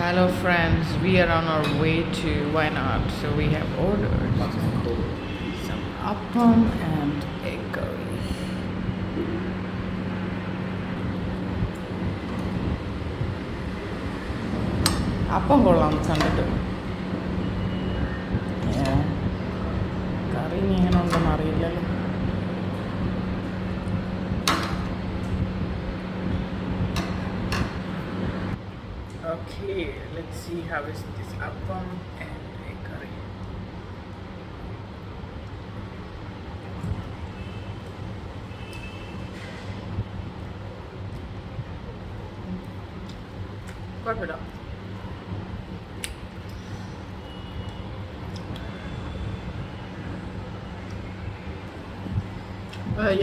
Hello friends, we are on our way to Wayanad, so we have ordered some appam and egg curry. Appam കൊള്ളാം കണ്ടിട്ട്. കറി ഇനി എങ്ങനെ ഉണ്ടെന്ന് അറിയില്ലല്ലോ. Okay, let's see how is this appam and egg curry. കുഴപ്പമില്ല.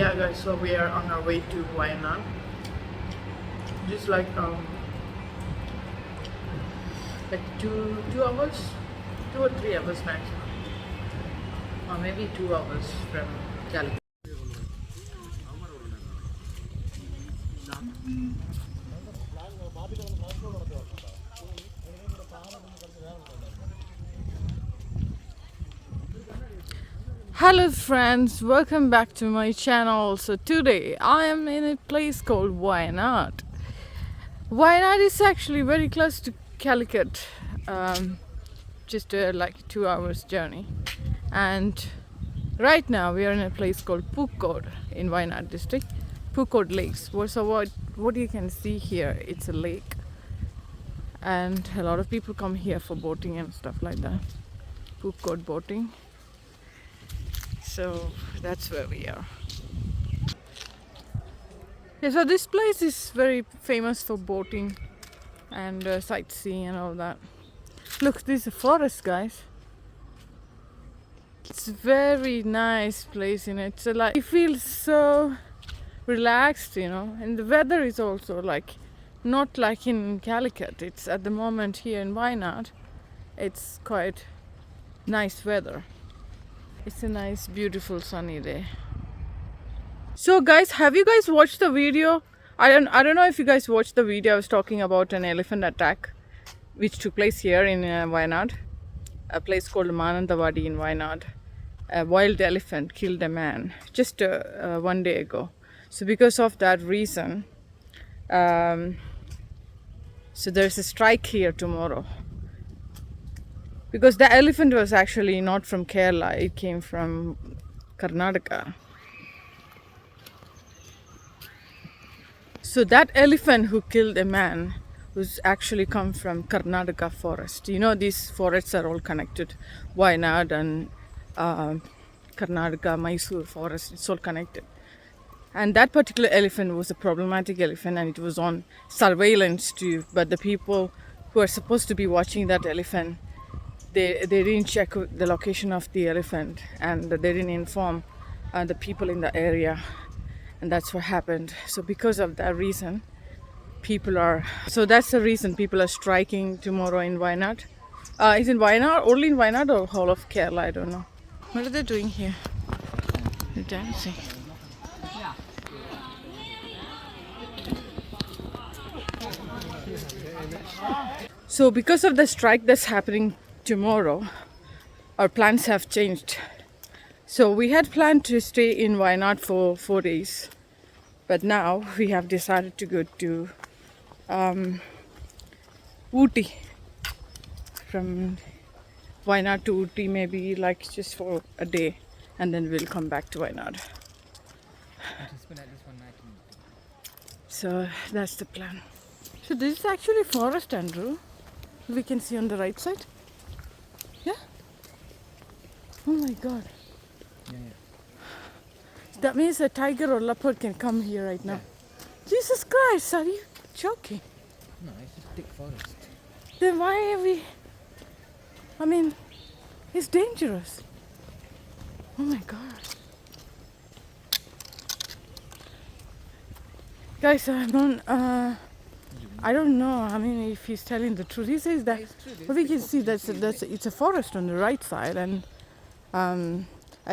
Yeah guys, so we are on our way to Wayanad. Just like 2 hours, 2 or 3 hours maximum, or maybe 2 hours from California. Hello friends, welcome back to my channel. So today I am in a place called Wayanad. Wayanad is actually very close to Calicut, just like 2 hours journey. And right now we are in a place called Pukod in Wayanad district, Pukod Lakes. So what you can see here, it's a lake, and a lot of people come here for boating and stuff like that. Pukod boating. So that's where we are. Yeah, so this place is very famous for boating and sightseeing and all that. Look, this is a forest, guys. It's a very nice place, it's like you feel so relaxed, and the weather is also like not like in Calicut. It's at the moment here in Wayanad, it's quite nice weather. It's a nice beautiful sunny day. So guys, have you guys watched the video? I don't know if you guys watched the video. I was talking about an elephant attack which took place here in Wayanad, a place called Mananthavadi in Wayanad. A wild elephant killed a man just 1 day ago. So because of that reason, so there's a strike here tomorrow. Because the elephant was actually not from Kerala, it came from Karnataka. So that elephant who killed a man was actually come from Karnataka forest. These forests are all connected. Wayanad and Karnataka, Mysore forest, it's all connected. And that particular elephant was a problematic elephant, and it was on surveillance too. But the people who are supposed to be watching that elephant, they didn't check the location of the elephant, and they didn't inform the people in the area, and that's what happened. So because of that reason, that's the reason people are striking tomorrow in Wayanad. Is in Wayanad, only in Wayanad, or whole of Kerala? I don't know. What are they doing here? They're dancing. So because of the strike that's happening tomorrow, our plans have changed. So we had planned to stay in Wayanad for 4 days, but now we have decided to go to Ooty. From Wayanad to Ooty, maybe like just for a day, and then we'll come back to Wayanad. So that's the plan. So this is actually forest, Andrew. We can see on the right side. Yeah. Oh my God. Yeah. That means a tiger or leopard can come here right now. Yeah. Jesus Christ, are you joking? No, it's just thick forest. Then why are we... it's dangerous. Oh my God. Guys, I don't know. If he's telling the truth. He says that. But we can see it's a forest on the right side, and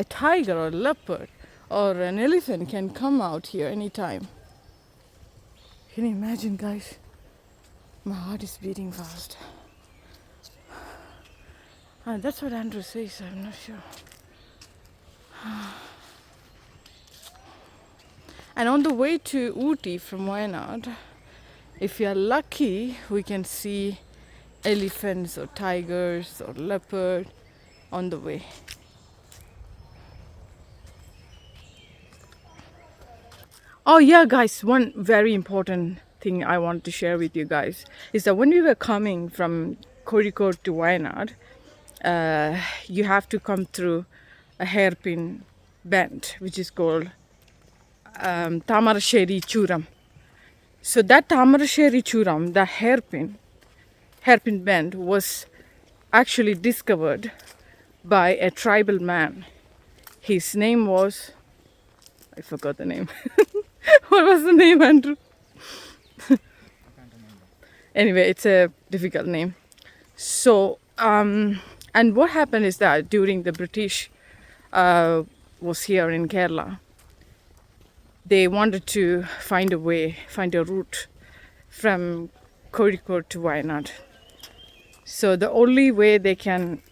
a tiger or leopard or an elephant can come out here anytime. Can you imagine, guys? My heart is beating fast. That's what Andrew says, I'm not sure. And on the way to Ooty from Wayanad, if you are lucky, we can see elephants or tigers or leopard on the way. Oh yeah, guys, one very important thing I want to share with you guys is that when we were coming from Kozhikode to Wayanad, you have to come through a hairpin bend, which is called Tamarasheri Churam. So that Tamarasheri Churam, the hairpin bend, was actually discovered by a tribal man. His name was, I forgot the name. What was the name, Andrew? Anyway, it's a difficult name. So, and what happened is that during the British was here in Kerala, they wanted to find a route from Kozhikode to Wayanad. So the only way they can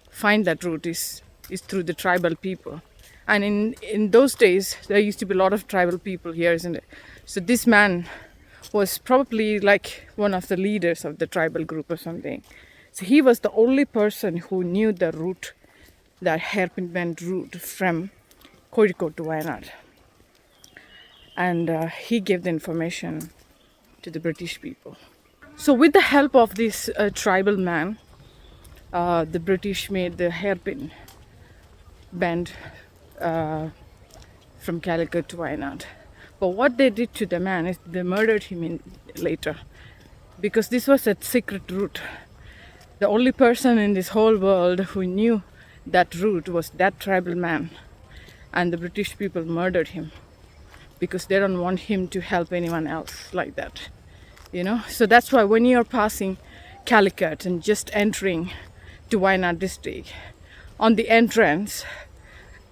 find that route is through the tribal people. And in those days, there used to be a lot of tribal people here, isn't it? So this man was probably like one of the leaders of the tribal group or something. So he was the only person who knew the route, that hairpin bend route from Kozhikode to Wayanad. And he gave the information to the British people. So with the help of this tribal man, the British made the hairpin bend from Calicut to Wayanad. But what they did to the man is they murdered him later, because this was a secret route. The only person in this whole world who knew that route was that tribal man, and the British people murdered him because they don't want him to help anyone else like that, you know. So that's why when you're passing Calicut and just entering to Wayanad district, on the entrance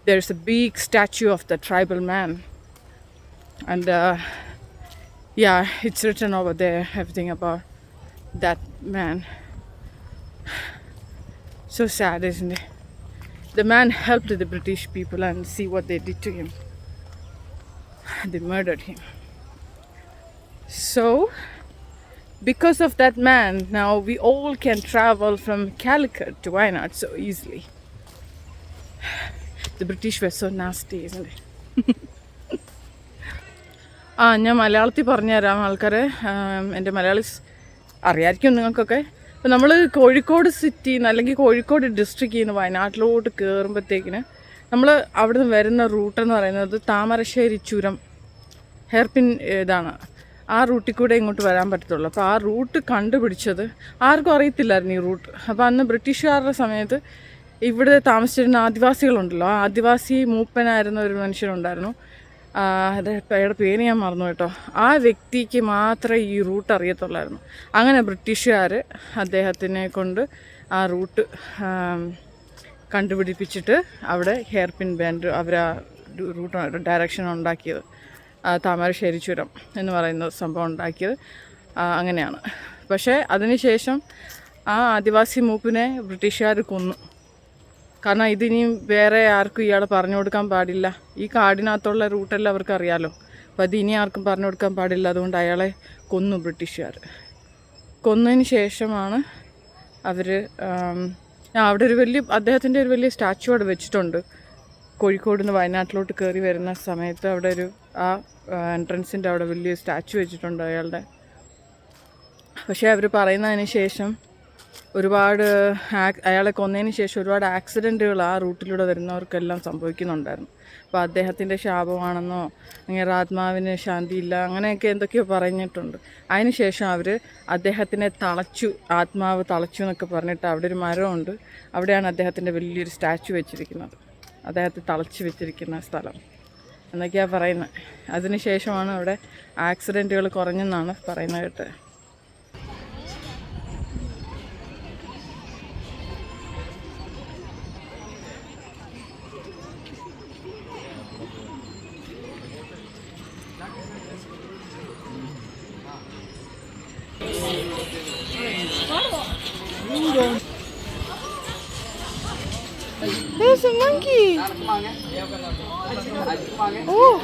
there's a big statue of the tribal man, and yeah, it's written over there everything about that man. So sad, isn't it? The man helped the British people, and see what they did to him. They murdered him. So because of that man, now we all can travel from Calicut to Wayanad so easily. The British were so nasty, isn't it? ഞാൻ മലയാളത്തിൽ പറഞ്ഞുതരാം ആൾക്കാരെ. എൻ്റെ മലയാളീസ് അറിയാമായിരിക്കും നിങ്ങൾക്കൊക്കെ. അപ്പോൾ നമ്മൾ കോഴിക്കോട് സിറ്റിയിൽ നിന്ന് അല്ലെങ്കിൽ കോഴിക്കോട് ഡിസ്ട്രിക്റ്റിൽ നിന്ന് വയനാട്ടിലോട്ട് കയറുമ്പോഴത്തേക്കിന് നമ്മൾ അവിടെ നിന്ന് വരുന്ന റൂട്ടെന്ന് പറയുന്നത് താമരശ്ശേരി ചുരം ഹെയർപിൻ ഇതാണ്. ആ റൂട്ടിൽ കൂടെ ഇങ്ങോട്ട് വരാൻ പറ്റത്തുള്ളൂ. അപ്പോൾ ആ റൂട്ട് കണ്ടുപിടിച്ചത് ആർക്കും അറിയത്തില്ലായിരുന്നു ഈ റൂട്ട്. അപ്പോൾ അന്ന് ബ്രിട്ടീഷുകാരുടെ സമയത്ത് ഇവിടെ താമസിച്ചിരുന്ന ആദിവാസികളുണ്ടല്ലോ, ആ ആദിവാസി മൂപ്പനായിരുന്ന ഒരു മനുഷ്യനുണ്ടായിരുന്നു. അയാളുടെ പേര് ഞാൻ മറന്നു കേട്ടോ. ആ വ്യക്തിക്ക് മാത്രമേ ഈ റൂട്ട് അറിയത്തുള്ളായിരുന്നു. അങ്ങനെ ബ്രിട്ടീഷുകാർ അദ്ദേഹത്തിനെ കൊണ്ട് ആ റൂട്ട് കണ്ടുപിടിപ്പിച്ചിട്ട് അവിടെ ഹെയർപിൻ ബാൻഡ് അവർ ആ റൂട്ട് ഡയറക്ഷൻ ഉണ്ടാക്കിയത്. താമരശ്ശേരി ചുരം എന്ന് പറയുന്ന സംഭവം ഉണ്ടാക്കിയത് അങ്ങനെയാണ്. പക്ഷേ അതിനുശേഷം ആ ആദിവാസി മൂപ്പിനെ ബ്രിട്ടീഷുകാർ കൊന്നു. കാരണം ഇതിനിയും വേറെ ആർക്കും ഇയാളെ പറഞ്ഞു കൊടുക്കാൻ പാടില്ല. ഈ കാടിനകത്തുള്ള റൂട്ടെല്ലാം അവർക്ക് അറിയാമല്ലോ. അപ്പോൾ അത് ഇനി ആർക്കും പറഞ്ഞു കൊടുക്കാൻ പാടില്ല. അതുകൊണ്ട് അയാളെ കൊന്നു ബ്രിട്ടീഷുകാർ. കൊന്നതിന് ശേഷമാണ് അവർ അവിടെ ഒരു വലിയ അദ്ദേഹത്തിൻ്റെ ഒരു വലിയ സ്റ്റാച്ചു അവിടെ വെച്ചിട്ടുണ്ട്. കോഴിക്കോട് നിന്ന് വയനാട്ടിലോട്ട് കയറി വരുന്ന സമയത്ത് അവിടെ ഒരു ആ എൻട്രൻസിൻ്റെ അവിടെ വലിയ സ്റ്റാച്ചു വെച്ചിട്ടുണ്ട് അയാളുടെ. പക്ഷേ അവർ പറയുന്നതിന് ശേഷം ഒരുപാട് അയാളെ കൊന്നതിന് ശേഷം ഒരുപാട് ആക്സിഡൻറ്റുകൾ ആ റൂട്ടിലൂടെ വരുന്നവർക്കെല്ലാം സംഭവിക്കുന്നുണ്ടായിരുന്നു. അപ്പോൾ അദ്ദേഹത്തിൻ്റെ ശാപമാണെന്നോ അങ്ങനെ ആത്മാവിന് ശാന്തിയില്ല അങ്ങനെയൊക്കെ എന്തൊക്കെയോ പറഞ്ഞിട്ടുണ്ട്. അതിന് ശേഷം അവർ അദ്ദേഹത്തിനെ തളച്ചു, ആത്മാവ് തളച്ചു എന്നൊക്കെ പറഞ്ഞിട്ട് അവിടെ ഒരു മരമുണ്ട്. അവിടെയാണ് അദ്ദേഹത്തിൻ്റെ വലിയൊരു സ്റ്റാച്ചു വെച്ചിരിക്കുന്നത്, അദ്ദേഹത്തെ തളച്ച് വെച്ചിരിക്കുന്ന സ്ഥലം എന്നൊക്കെയാണ് പറയുന്നത്. അതിന് ശേഷമാണ് അവിടെ ആക്സിഡൻറ്റുകൾ കുറഞ്ഞെന്നാണ് പറയുന്നത് കേട്ടത്. There's a monkey. Oh,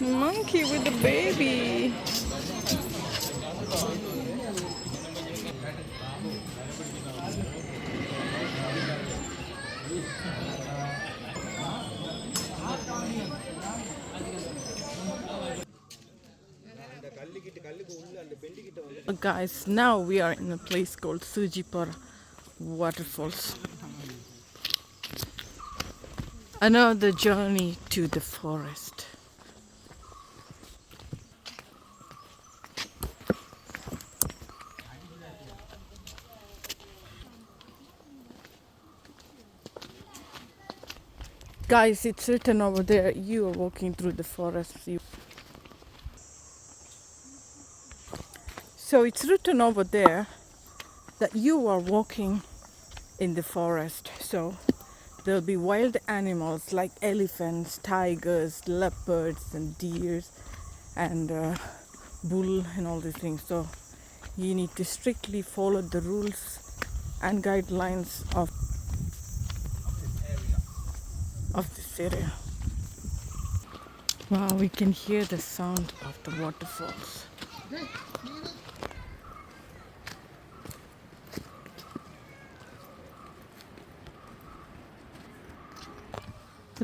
monkey with a baby. Guys, now we are in a place called Soochipara Waterfalls. Another journey to the forest. Guys, it's written over there, you are walking through the forest. So it's written over there that you are walking in the forest. So there'll be wild animals like elephants, tigers, leopards and deers and bull and all these things. So you need to strictly follow the rules and guidelines of this area. Wow, we can hear the sound of the waterfalls.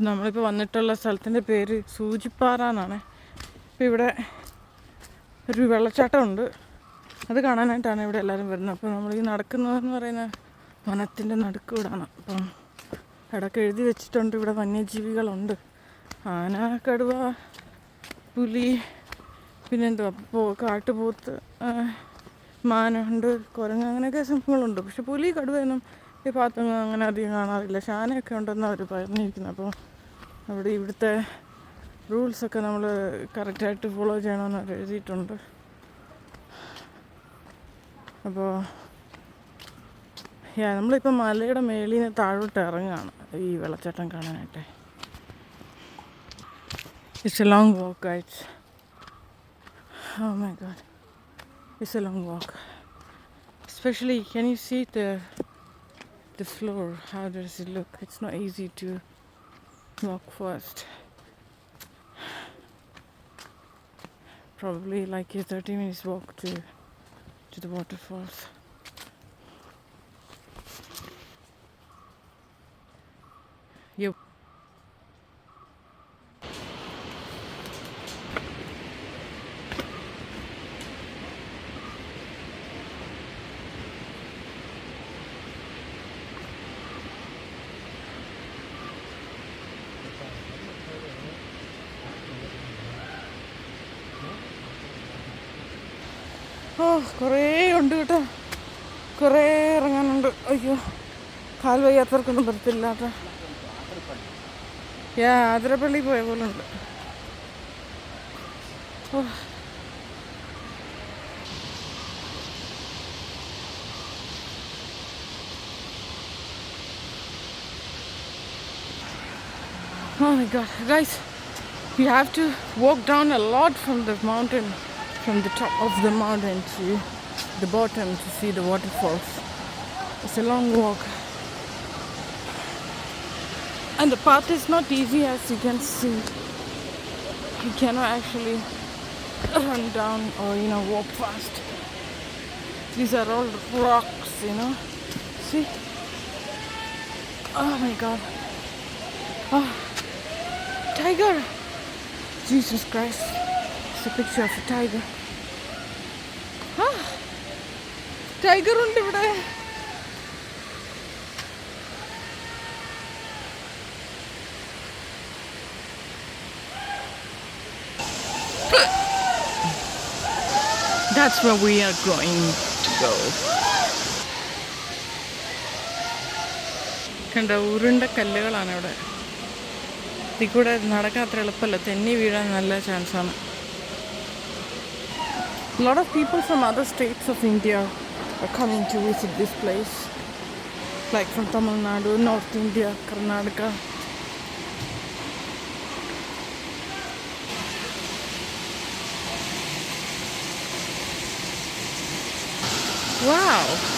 നമ്മളിപ്പോൾ വന്നിട്ടുള്ള സ്ഥലത്തിൻ്റെ പേര് സൂചിപ്പാറ എന്നാണ്. ഇപ്പോൾ ഇവിടെ ഒരു വെള്ളച്ചാട്ടമുണ്ട്, അത് കാണാനായിട്ടാണ് ഇവിടെ എല്ലാവരും വരുന്നത്. അപ്പോൾ നമ്മൾ ഈ നടക്കുന്നതെന്ന് പറയുന്ന വനത്തിൻ്റെ നടുക്കൂടാണ്. അപ്പം ഇടയ്ക്ക് എഴുതി വെച്ചിട്ടുണ്ട് ഇവിടെ വന്യജീവികളുണ്ട്, ആന, കടുവ, പുലി, പിന്നെന്തുവാ കാട്ടുപോത്ത്, മാനുണ്ട്, കുരങ്ങ്, അങ്ങനെയൊക്കെ സംഭവങ്ങളുണ്ട്. പക്ഷെ പുലി, കടുവയൊന്നും ഈ ഭാഗത്തൊന്നും അങ്ങനെ അധികം കാണാറില്ല. ശാനയൊക്കെ ഉണ്ടെന്ന് അവർ പറഞ്ഞിരിക്കുന്നത്. അപ്പോൾ അവിടെ ഇവിടുത്തെ റൂൾസൊക്കെ നമ്മൾ കറക്റ്റായിട്ട് ഫോളോ ചെയ്യണമെന്ന് അവർ എഴുതിയിട്ടുണ്ട്. അപ്പോൾ നമ്മളിപ്പോൾ മലയുടെ മേളിൽ നിന്ന് താഴോട്ട് ഇറങ്ങുകയാണ് ഈ വെള്ളച്ചാട്ടം കാണാനായിട്ട്. It's a long walk, guys. Oh my god. It's a long walk. Especially, can you see the floor? How does it look? It's not easy to walk fast. Probably like a 30 minutes walk to the waterfalls. Yep. കുറേ ഉണ്ട് കേട്ടോ, കുറേ ഇറങ്ങാനുണ്ട്. അയ്യോ, കാൽ വയ്യാത്തവർക്കൊന്നും പറ്റത്തില്ല കേട്ടോ. ആതിരപ്പള്ളി പോയ പോലെ ഉണ്ട്. Oh my god, guys, we have to walk down a lot from the mountain, from the top of the mountain to the bottom to see the waterfalls. It's a long walk and the path is not easy, as you can see. You cannot actually run down or walk fast. These are all rocks, see. Oh my god. Oh, tiger, Jesus Christ. It's a picture of a tiger. Tiger ഉണ്ട് ഇവിടെ. That's where we are going to go. കണ്ട ഉരുണ്ട കല്ലുകളാണ് ഇവിടെ. ഇതിൽ കൂടെ നടക്കാൻ അത്ര എളുപ്പമല്ല, തെന്നി വീഴാൻ നല്ല ചാൻസാണ്. A lot of people from other states of India are coming to visit this place, like from Tamil Nadu, North India, Karnataka. Wow.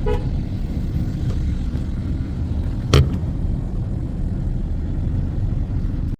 Yeah.